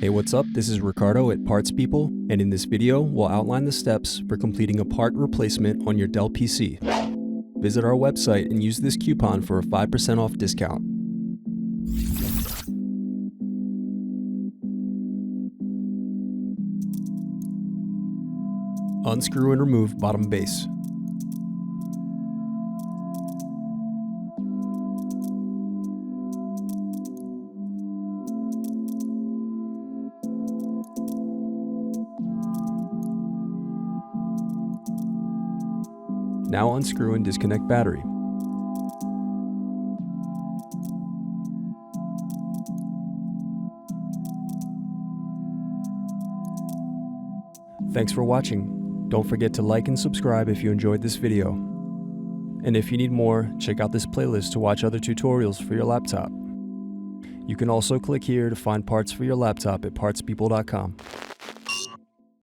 Hey, what's up? This is Ricardo at Parts People, and in this video, we'll outline the steps for completing a part replacement on your Dell PC. Visit our website and use this coupon for a 5% off discount. Unscrew and remove bottom base. Now unscrew and disconnect battery. Thanks for watching. Don't forget to like and subscribe if you enjoyed this video. And if you need more, check out this playlist to watch other tutorials for your laptop. You can also click here to find parts for your laptop at partspeople.com.